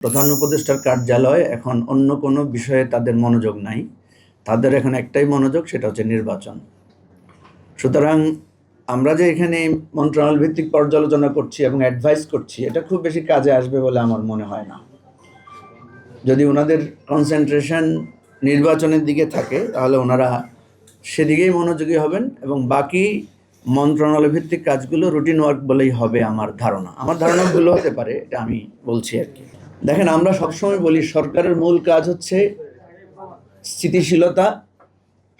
প্রধান উপদেষ্টার কার্যালয় এখন অন্য কোনো বিষয়ে তাদের মনোযোগ নাই। তাদের এখন একটাই মনোযোগ, সেটা হচ্ছে নির্বাচন। সুতরাং আমরা যে এখানে মন্ত্রণালয় ভিত্তিক পর্যালোচনা করছি এবং অ্যাডভাইস করছি, এটা খুব বেশি কাজে আসবে বলে আমার মনে হয় না। যদি ওনাদের কনসেন্ট্রেশন নির্বাচনের দিকে থাকে তাহলে ওনারা সেদিকেই মনোযোগী হবেন এবং বাকি মন্ত্রণালয় ভিত্তিক কাজগুলো রুটিন ওয়ার্ক বলেই হবে আমার ধারণা। আমার ধারণা ভুল হতে পারে, এটা আমি বলছি আর কি। দেখেন, আমরা সবসময় বলি সরকারের মূল কাজ হচ্ছে স্থিতিশীলতা,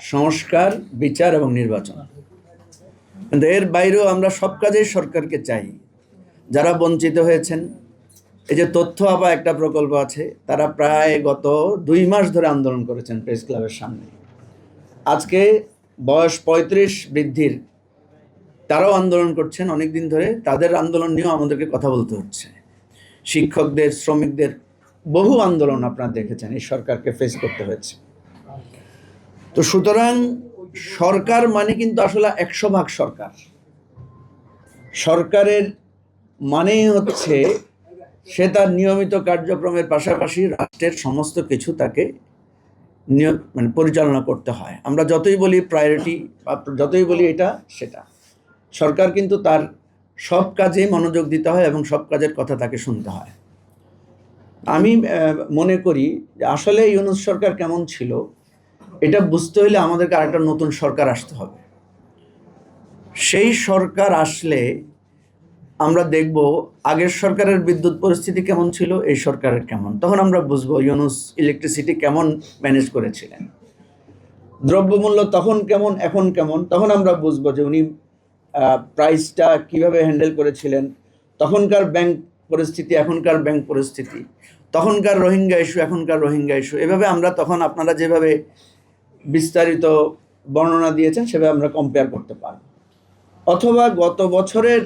সংস্কার, বিচার এবং নির্বাচন। কিন্তু এর বাইরেও আমরা সব কাজেই সরকারকে চাই। যারা বঞ্চিত হয়েছেন, এই যে তথ্য আপা একটা প্রকল্প আছে, তারা প্রায় গত 2 মাস ধরে আন্দোলন করেছেন প্রেস ক্লাবের সামনে। আজকে বয়স 35 বৃদ্ধির তারাও আন্দোলন করছেন অনেক দিন ধরে। তাদের আন্দোলন নিয়েও আমাদেরকে কথা বলতে হচ্ছে। শিক্ষকদের, শ্রমিকদের বহু আন্দোলন আপনারা দেখেছেন এই সরকারকে ফেস করতে হয়েছে। তো সুতরাং সরকার মানে কিন্তু আসলে 100% সরকার। সরকারের মানে হচ্ছে সে তার নিয়মিত কার্যক্রমের পাশাপাশি রাষ্ট্রের সমস্ত কিছু তাকে পরিচালনা করতে হয়। আমরা যতই বলি প্রায়োরিটি, যতই বলি এটা সেটা, সরকার কিন্তু তার সব কাজে মনোযোগ দিতে হয় এবং সব কাজের কথা তাকে শুনতে হয়। আমি মনে করি যে আসলে ইউনূস সরকার কেমন ছিল এটা বুঝতে হলে আমাদেরকে আরেকটা নতুন সরকার আসতে হবে। সেই সরকার আসলে আমরা দেখব আগের সরকারের বিদ্যুৎ পরিস্থিতি কেমন ছিল, এই সরকারের কেমন। তখন আমরা বুঝবো ইউনূস ইলেকট্রিসিটি কেমন ম্যানেজ করেছিলেন, দ্রব্যমূল্য তখন কেমন, এখন কেমন। তখন আমরা বুঝবো যে উনি প্রাইসটা কিভাবে হ্যান্ডেল করেছিলেন, তখনকার ব্যাংক পরিস্থিতি, এখনকার ব্যাংক পরিস্থিতি, তখনকার রোহিঙ্গা ইস্যু, এখনকার রোহিঙ্গা ইস্যু। এভাবে আমরা তখন আপনারা যেভাবে বিস্তারিত বর্ণনা দিয়েছেন সেভাবে আমরা কম্পেয়ার করতে পারব। অথবা গত বছরের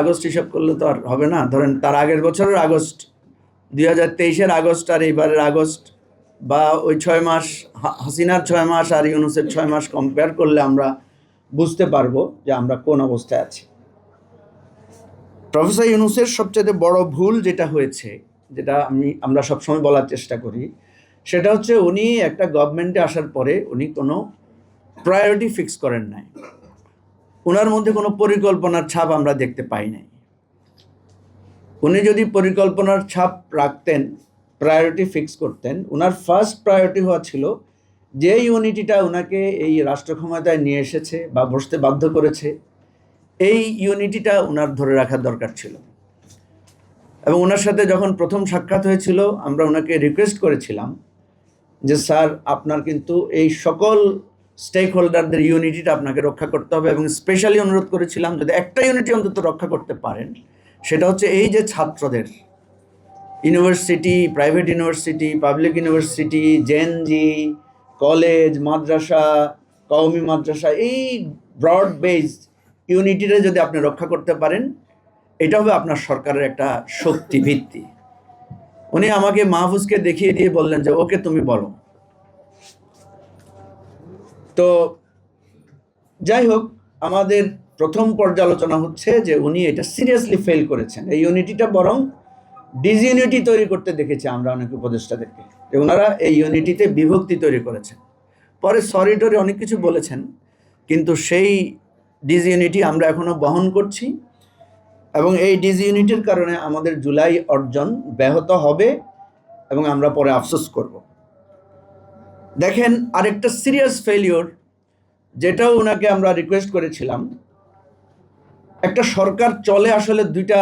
আগস্ট হিসাব করলে তো আর হবে না, ধরেন তার আগের বছরের আগস্ট, 2023-এর আগস্ট আর এইবারের আগস্ট, বা ওই 6 মাস হাসিনার 6 মাস আর ইউনূসের 6 মাস কম্পেয়ার করলে আমরা বুঝতে পারবো যে আমরা কোন অবস্থায় আছি। প্রফেসর ইউনূসের সবচেয়ে বড় ভুল যেটা হয়েছে, যেটা আমরা সবসময় বলার চেষ্টা করি, সেটা হচ্ছে উনি একটা গভর্নমেন্টে আসার পরে উনি কোনো প্রায়োরিটি ফিক্স করেন নাই। ওনার মধ্যে কোনো পরিকল্পনার ছাপ আমরা দেখতে পাই নাই। উনি যদি পরিকল্পনার ছাপ রাখতেন, প্রায়োরিটি ফিক্স করতেন, ওনার ফার্স্ট প্রায়োরিটি হওয়া ছিল যে ইউনিটিটা ওনাকে এই রাষ্ট্র ক্ষমতায় নিয়ে এসেছে বা বসতে বাধ্য করেছে, এই ইউনিটিটা ওনার ধরে রাখার দরকার ছিল। এবং ওনার সাথে যখন প্রথম সাক্ষাৎ হয়েছিল, আমরা ওনাকে রিকোয়েস্ট করেছিলাম যে স্যার, আপনার কিন্তু এই সকল স্টেক হোল্ডারদের ইউনিটিটা আপনাকে রক্ষা করতে হবে, এবং স্পেশালি অনুরোধ করেছিলাম যদি একটা ইউনিটি অন্তত রক্ষা করতে পারেন, সেটা হচ্ছে এই যে ছাত্রদের, university, private university, public university, জেএনজি, কলেজ, মাদ্রাসা, কওমি মাদ্রাসা, এই ব্রড বেসড ইউনিটিটা যদি আপনি রক্ষা করতে পারেন, এটা হবে আপনার সরকারের একটা শক্তি ভিত্তি। উনি আমাকে মাহফুজকে দেখিয়ে দিয়ে বললেন যে ওকে তুমি বলো। তো যাই হোক, আমাদের প্রথম পর্যালোচনা হচ্ছে যে উনি এটা সিরিয়াসলি ফেল করেছেন। এই ইউনিটিটা বরং ডিসইউনিটি তৈরি করতে দেখেছি আমরা অনেক উপদেষ্টাদেরকে, যে ওনারা এই ইউনিটিতে বিভক্তি তৈরি করেছেন। পরে সরি টরি অনেক কিছু বলেছেন, কিন্তু সেই ডিসইউনিটি আমরা এখনো বহন করছি এবং এই ডিসইউনিটির কারণে আমাদের জুলাই অর্জন ব্যাহত হবে এবং আমরা পরে আফসোস করব। দেখেন, আরেকটা সিরিয়াস ফেলিওর, যেটাও ওনাকে আমরা রিকোয়েস্ট করেছিলাম, একটা সরকার চলে আসলে দুইটা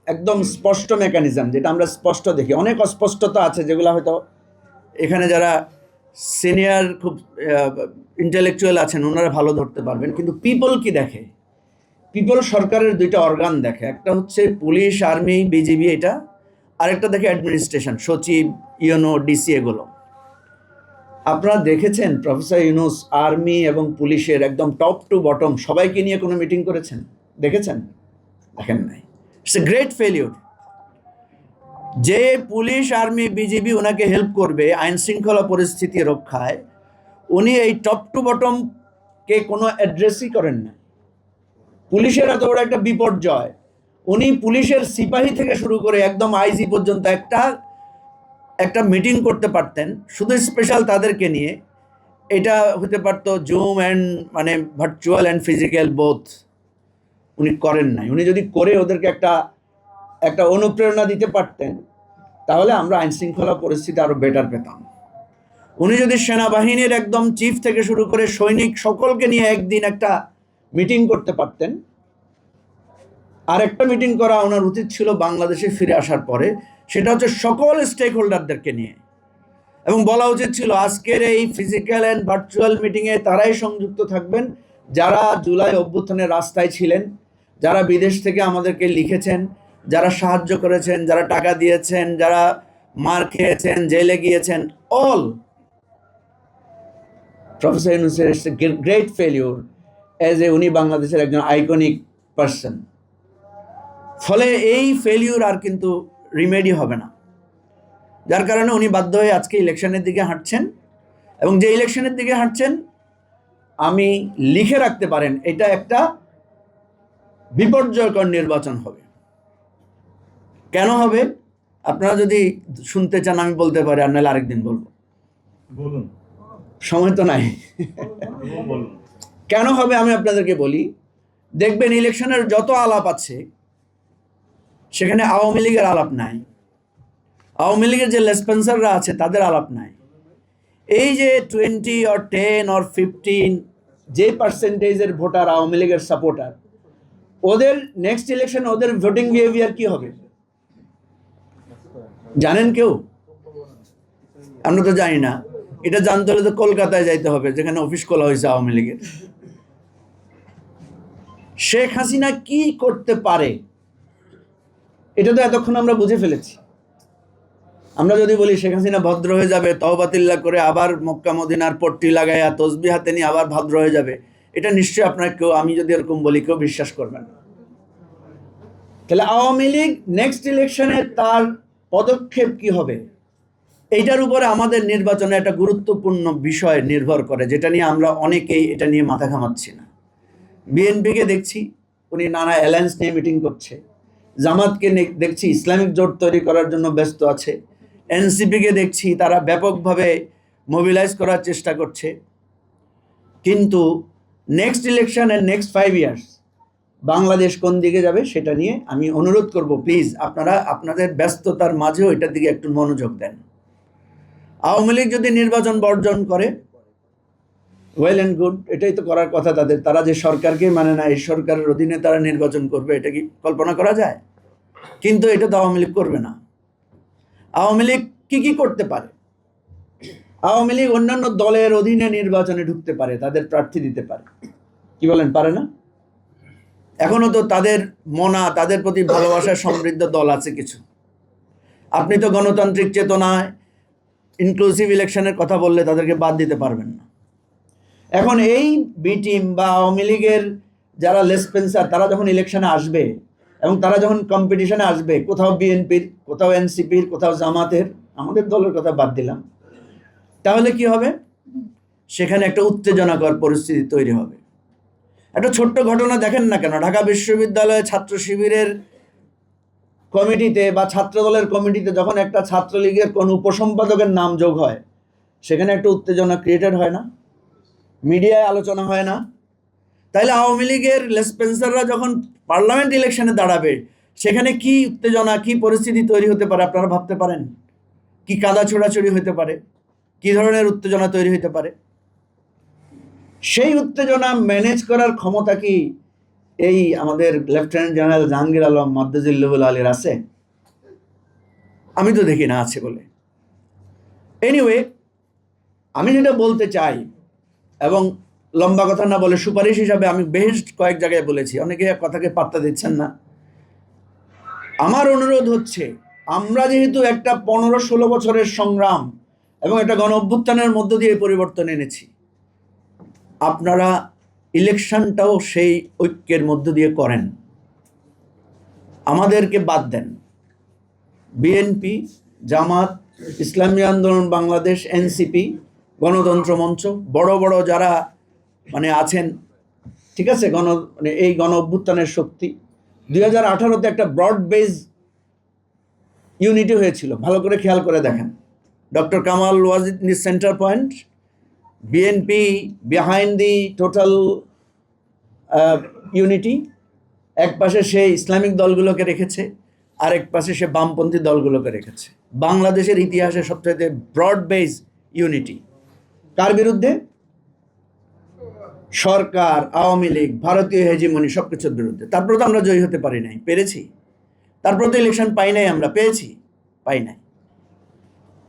একদম স্পষ্ট মেকানিজম, যেটা আমরা স্পষ্ট দেখি। অনেক অস্পষ্টতা আছে যেগুলো হয়তো এখানে যারা সিনিয়র খুব ইন্টেলেকচুয়াল আছেন ওনারা ভালো ধরতে পারবেন। কিন্তু পিপল কি দেখে? পিপল সরকারের দুইটা অর্গান দেখে, একটা হচ্ছে পুলিশ, আর্মি, বিজিবি, এটা, আরেকটা দেখে অ্যাডমিনিস্ট্রেশন, সচিব, ইউনো, ডিসি, এগুলো। আপনারা দেখেছেন প্রফেসর ইউনূস আর্মি এবং পুলিশের একদম টপ টু বটম সবাইকে নিয়ে কোনো মিটিং করেছেন? দেখেছেন? দেখেন নাই। It's a great failure. যে পুলিশ, আর্মি, বিজিবি ওনাকে হেল্প করবে আইন শৃঙ্খলা পরিস্থিতি রক্ষায়, উনি এই টপ টু বটমকে কোনো অ্যাড্রেসই করেন না। পুলিশের এত বড় একটা বিপর্যয়, উনি পুলিশের সিপাহী থেকে শুরু করে একদম আইজি পর্যন্ত একটা মিটিং করতে পারতেন শুধু স্পেশাল তাদেরকে নিয়ে। এটা হতে পারতো জুম অ্যান্ড মানে ভার্চুয়াল অ্যান্ড ফিজিক্যাল বোথ। উনি করেন নাই। উনি যদি করে ওদেরকে একটা অনুপ্রেরণা দিতে পারতেন, তাহলে আমরা আইন শৃঙ্খলা পরিস্থিতি আরো বেটার পেতাম। উনি যদি সেনাবাহিনীর একদম চিফ থেকে শুরু করে সৈনিক সকলকে নিয়ে একদিন একটা মিটিং করতে পারতেন। আর একটা মিটিং করা ওনার উচিত ছিল বাংলাদেশে ফিরে আসার পরে, সেটা হচ্ছে সকল স্টেক হোল্ডারদেরকে নিয়ে, এবং বলা উচিত ছিল আজকের এই ফিজিক্যাল অ্যান্ড ভার্চুয়াল মিটিংয়ে তারাই সংযুক্ত থাকবেন যারা জুলাই অভ্যুত্থানের রাস্তায় ছিলেন, যারা বিদেশ থেকে আমাদেরকে লিখেছেন, যারা সাহায্য করেছেন, যারা টাকা দিয়েছেন, যারা মার খেয়েছেন, জেলে গিয়েছেন। অল প্রফেসর ইউনূসের গ্রেট ফেলিউর অ্যাজ এ উনি বাংলাদেশের একজন আইকনিক পার্সন। ফলে এই ফেলিউর আর কিন্তু রিমেডি হবে না, যার কারণে উনি বাধ্য হয়ে আজকে ইলেকশনের দিকে হাঁটছেন। এবং যে ইলেকশনের দিকে হাঁটছেন, আমি লিখে রাখতে পারেন, এটা একটা বিপর্যয়কর নির্বাচন হবে। কেন হবে আপনারা যদি শুনতে চান আমি বলতে পারি, আর নাহলে আরেকদিন বলবো। বলুন, সময় তো নাই। বলুন। কেন হবে আমি আপনাদেরকে বলি। দেখবেন ইলেকশনের যত আলাপ আছে সেখানে আওয়ামী লীগের আলাপ নাই, আওয়ামী লীগের যে লেসপেন্সাররা আছে তাদের আলাপ নাই। এই যে 20 or 10 or 15 যে পার্সেন্টেজের ভোটার আওয়ামী লীগের সাপোর্টার, ওদের নেক্সট ইলেকশন ওদের ভোটিং বিহেভিয়ার কি হবে জানেন কেউ? আমরা তো জানি না। এটা জানতে হলে তো কলকাতায় যাইতে হবে, যেখানে অফিস খোলা হয়েছে আওয়ামী লীগের। শেখ হাসিনা কি করতে পারে এটা তো এতক্ষণ আমরা বুঝে ফেলেছি। আমরা যদি বলি শেখ হাসিনা ভদ্র হয়ে যাবে, তওবাতিল্লাহ করে আবার মক্কা মদিনার পট্টি লাগাইয়া তসবিহ হাতে নিয়ে আবার ভদ্র হয়ে যাবে, এটা নিশ্চয়ই আপনার কেউ, আমি যদি এরকম বলি কেউ বিশ্বাস করবেন না। তাহলে আওয়ামী লীগ নেক্সট ইলেকশনে তার পদক্ষেপ কি হবে, এইটার উপরে আমাদের নির্বাচনে একটা গুরুত্বপূর্ণ বিষয় নির্ভর করে, যেটা নিয়ে আমরা অনেকেই এটা নিয়ে মাথা ঘামাচ্ছি না। বিএনপিকে দেখছি উনি নানা অ্যালায়েন্স নিয়ে মিটিং করছে, জামাতকে দেখছি ইসলামিক জোট তৈরি করার জন্য ব্যস্ত আছে, এনসিপিকে দেখছি তারা ব্যাপকভাবে মোবিলাইজ করার চেষ্টা করছে। কিন্তু নেক্সট ইলেকশন এর নেক্সট 5 ইয়ার্স বাংলাদেশ কোন দিকে যাবে সেটা নিয়ে আমি অনুরোধ করব, প্লিজ আপনারা আপনাদের ব্যস্ততার মাঝেও এটার দিকে একটু মনোযোগ দেন। আওয়ামী লীগ যদি নির্বাচন বর্জন করে, ওয়েল অ্যান্ড গুড, এটাই তো করার কথা তাদের। তারা যে সরকারকে মানে না, এই সরকারের অধীনে তারা নির্বাচন করবে, এটা কি কল্পনা করা যায়? কিন্তু এটা তো আওয়ামী লীগ করবে না। আওয়ামী লীগ কি করতে পারে? আওয়ামী লীগ অন্যান্য দলের অধীনে নির্বাচনে ঢুকতে পারে, তাদের প্রার্থী দিতে পারে। কি বলেন, পারে না? এখনো তো তাদের তাদের প্রতি ভালোবাসার সমৃদ্ধ দল আছে কিছু। আপনি তো গণতান্ত্রিক চেতনায় ইনক্লুসিভ ইলেকশনের কথা বললে তাদেরকে বাদ দিতে পারবেন না। এখন এই বি টিম বা আওয়ামী লীগের যারা লেসপেন্সার, তারা যখন ইলেকশনে আসবে এবং তারা যখন কম্পিটিশনে আসবে, কোথাও বিএনপির, কোথাও এনসিপির, কোথাও জামাতের, আমাদের দলের কথা বাদ দিলাম, তাহলে কি হবে? সেখানে একটা উত্তেজনাকর পরিস্থিতি তৈরি হবে। একটা ছোট্ট ঘটনা দেখেন না কেন, ঢাকা বিশ্ববিদ্যালয়ে ছাত্র শিবিরের কমিটিতে বা ছাত্র দলের কমিটিতে যখন একটা ছাত্রলীগের কোন উপসম্পাদকের নাম যোগ হয়, সেখানে একটা উত্তেজনা ক্রিয়েটেড হয় না? মিডিয়ায় আলোচনা হয় না? তাইলে আওয়ামী লীগের লেসপেন্সাররা যখন পার্লামেন্ট ইলেকশনে দাঁড়াবে, সেখানে কি উত্তেজনা, কি পরিস্থিতি তৈরি হতে পারে আপনারা ভাবতে পারেন? কি কাদা ছোড়াছড়ি হতে পারে, কি ধরনের উত্তেজনা তৈরি হতে পারে? সেই উত্তেজনা ম্যানেজ করার ক্ষমতা কি এই আমাদের লেফটেন্যান্ট জেনারেল জাহাঙ্গীর আলম মাদ্দাজিল্লুহুল আলীর আছে? আমি তো দেখি না আছে বলে। এনিওয়ে, আমি যেটা বলতে চাই, এবং লম্বা কথা না বলে সুপারিশ হিসাবে আমি বেশ কয়েক জায়গায় বলেছি, অনেকে কথাকে পাত্তা দিচ্ছেন না। আমার অনুরোধ হচ্ছে, আমরা যেহেতু একটা 15-16 বছরের সংগ্রাম এবং একটা গণ অভ্যুত্থানের মধ্য দিয়ে পরিবর্তন এনেছি, আপনারা ইলেকশনটাও সেই ঐক্যের মধ্য দিয়ে করেন, আমাদেরকে বাদ দেন। বিএনপি, জামাত, ইসলামী আন্দোলন বাংলাদেশ, এনসিপি, গণতন্ত্র মঞ্চ, বড় বড় যারা আছেন, ঠিক আছে, এই গণ অভ্যুত্থানের শক্তি, 2018-তে একটা ব্রড বেজ ইউনিটি হয়েছিল, ভালো করে খেয়াল করে দেখেন। Doctor Kamal was in the centre point, BNP behind the total unity. এক পাশে সে ইসলামিক দলগুলোকে রেখেছে, আরেক পাশে সে বামপন্থী দলগুলোকে রেখেছে। বাংলাদেশের ইতিহাসে সবচাইতে ব্রড বেজ ইউনিটি কার বিরুদ্ধে? সরকার, আওয়ামী লীগ, ভারতীয় হেজিমনি, সব কিছুর বিরুদ্ধে। তারপরে তো আমরা জয়ী হতে পারি নাই, পেরেছি। তারপরে তো ইলেকশন পাই নাই, আমরা পেয়েছি, পাই নাই।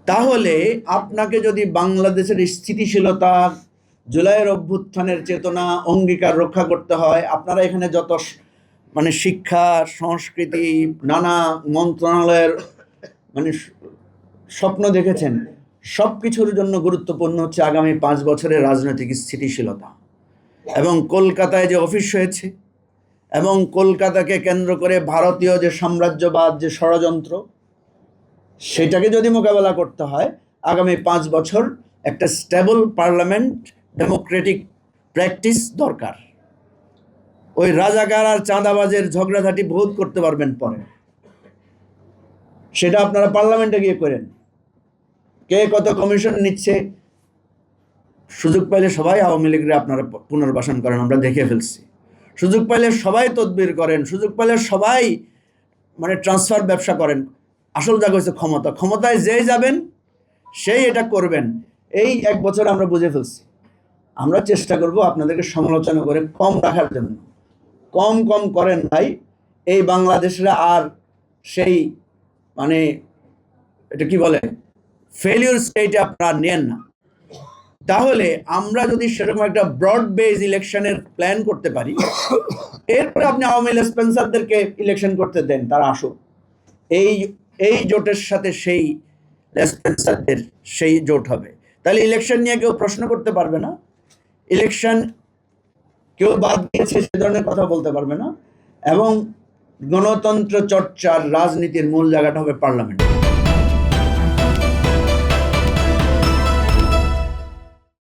তাহলে আপনাকে যদি বাংলাদেশের স্থিতিশীলতা, জুলাইয়ের অভ্যুত্থানের চেতনা, অঙ্গীকার রক্ষা করতে হয়, আপনারা এখানে যত মানে শিক্ষা, সংস্কৃতি, নানা মন্ত্রণালয়ের মানে স্বপ্ন দেখেছেন, সব কিছুর জন্য গুরুত্বপূর্ণ হচ্ছে আগামী 5 বছরের রাজনৈতিক স্থিতিশীলতা। এবং কলকাতায় যে অফিস হয়েছে এবং কলকাতাকে কেন্দ্র করে ভারতীয় যে সাম্রাজ্যবাদ, যে ষড়যন্ত্র, সেটাকে যদি মোকাবেলা করতে হয়, আগামী 5 বছর একটা স্টেবল পার্লামেন্ট, ডেমোক্রেটিক প্র্যাকটিস দরকার। ওই রাজাকার আর চাঁদাবাজের ঝগড়াঝাটি বহুত করতে পারবেন পরে, সেটা আপনারা পার্লামেন্টে গিয়ে করেন। কে কত কমিশন নিচ্ছে, সুযোগ পাইলে সবাই আওয়ামী লীগরে আপনারা পুনর্বাসন করেন, আমরা দেখে ফেলছি। সুযোগ পাইলে সবাই তদবির করেন, সুযোগ পাইলে সবাই মানে ট্রান্সফার ব্যবসা করেন। আসল জায়গা হচ্ছে ক্ষমতা। ক্ষমতায় যেই যাবেন সেই এটা করবেন। এই 1 বছর আমরা বুঝে ফেলছি। আমরা চেষ্টা করব আপনাদেরকে সমালোচনা করে কম রাখার জন্য। কম কম করেন ভাই, এই বাংলাদেশরা আর সেই মানে এটা কি বলে ফেলিউর স্টেটে আপনারা নেন না। তাহলে আমরা যদি সেরকম একটা ব্রড বেজ ইলেকশনের প্ল্যান করতে পারি, এরপরে আপনি আওয়ামী লেসপেন্সারদেরকে ইলেকশন করতে দেন, তারা আসুক। এই জোটের সাথে সেই লেসপেন্সারদের সেই জোট হবে। তাহলে ইলেকশন নিয়ে কেউ প্রশ্ন করতে পারবে না, ইলেকশন কেউ বাদ দিয়েছে সে ধরনের কথা বলতে পারবে না। এবং গণতন্ত্র চর্চার রাজনীতির মূল জায়গাটা হবে পার্লামেন্ট।